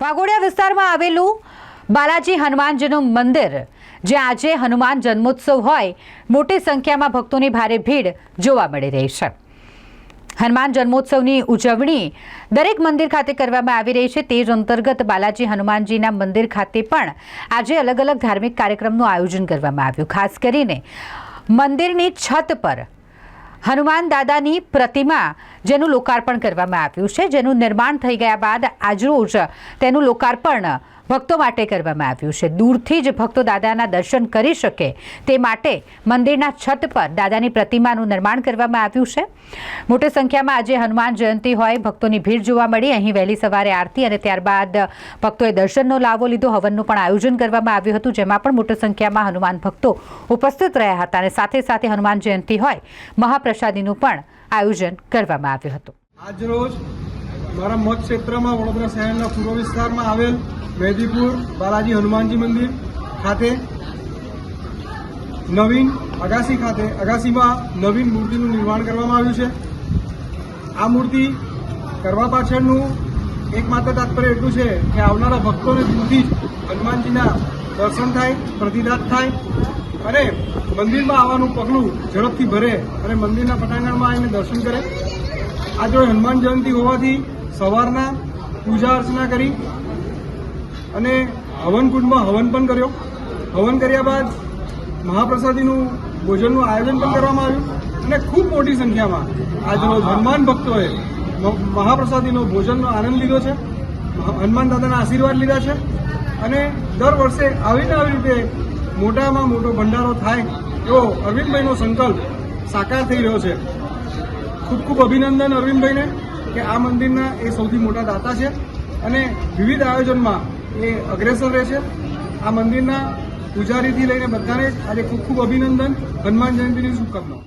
વાઘોડિયા વિસ્તારમાં આવેલું બાલાજી હનુમાનજીનું મંદિર, જ્યાં આજે હનુમાન જન્મોત્સવ હોય મોટી સંખ્યામાં ભક્તોની ભારે ભીડ જોવા મળી રહી છે। હનુમાન જન્મોત્સવની ઉજવણી દરેક મંદિર ખાતે કરવામાં આવી રહી છે। તે જ અંતર્ગત બાલાજી હનુમાનજીના મંદિર ખાતે પણ આજે અલગ અલગ ધાર્મિક કાર્યક્રમનું આયોજન કરવામાં આવ્યું। ખાસ કરીને મંદિરની છત પર હનુમાન દાદાની પ્રતિમા જેનું લોકાર્પણ કરવામાં આવ્યું છે, જેનું નિર્માણ થઈ ગયા બાદ આજરોજ તેનું લોકાર્પણ ભક્તો માટે કરવામાં આવ્યું છે। દૂરથી જ ભક્તો દાદાના દર્શન કરી શકે તે માટે મંદિરના છત પર દાદાની પ્રતિમાનું નિર્માણ કરવામાં આવ્યું છે। મોટી સંખ્યામાં આજે હનુમાન જયંતિ હોય ભક્તોની ભીડ જોવા મળી। અહીં વહેલી સવારે આરતી અને ત્યારબાદ ભક્તોએ દર્શનનો લાવો લીધો। હવનનું પણ આયોજન કરવામાં આવ્યું હતું, જેમાં પણ મોટી સંખ્યામાં હનુમાન ભક્તો ઉપસ્થિત રહ્યા હતા અને સાથે સાથે હનુમાન જયંતિ હોય મહાપ્રસાદીનું પણ આયોજન કરવામાં આવ્યું હતું। આજરોજ મારા મત ક્ષેત્રમાં વડોદરા શહેરના પૂર્વ વિસ્તારમાં આવેલ મેદીપુર બાલાજી હનુમાનજી મંદિર ખાતે નવીન અગાસીમાં નવીન મૂર્તિનું નિર્માણ કરવામાં આવ્યું છે। આ મૂર્તિ કરવા પાછળનું એકમાત્ર તાત્પર્ય એટલું છે કે આવનારા ભક્તોને દૂરથી જ હનુમાનજીના દર્શન થાય, પ્રતિદાત થાય અને મંદિરમાં આવવાનું પગલું ઝડપથી ભરે અને મંદિરના પટાંગણમાં આવીને દર્શન કરે। આજે હનુમાન જયંતિ હોવાથી સવારના પૂજા અર્ચના કરી અને હવનકુંડમાં હવન પણ કર્યો। હવન કર્યા બાદ મહાપ્રસાદીનું ભોજનનું આયોજન પણ કરવામાં આવ્યું અને ખૂબ મોટી સંખ્યામાં આજરોજ હનુમાન ભક્તોએ મહાપ્રસાદીનો ભોજનનો આનંદ લીધો છે, હનુમાન દાદાના આશીર્વાદ લીધા છે અને દર વર્ષે આવી રીતે મોટામાં મોટો ભંડારો થાય એવો અરવિંદભાઈનો સંકલ્પ સાકાર થઈ રહ્યો છે। ખૂબ ખૂબ અભિનંદન અરવિંદભાઈને કે આ મંદિરના એ સૌથી મોટા દાતા છે અને વિવિધ આયોજનમાં એ અગ્રેસર રહે છે। આ મંદિરના પૂજારીથી લઈને બધાને આજે ખૂબ ખૂબ અભિનંદન, હનુમાન જયંતિની શુભકામનાઓ।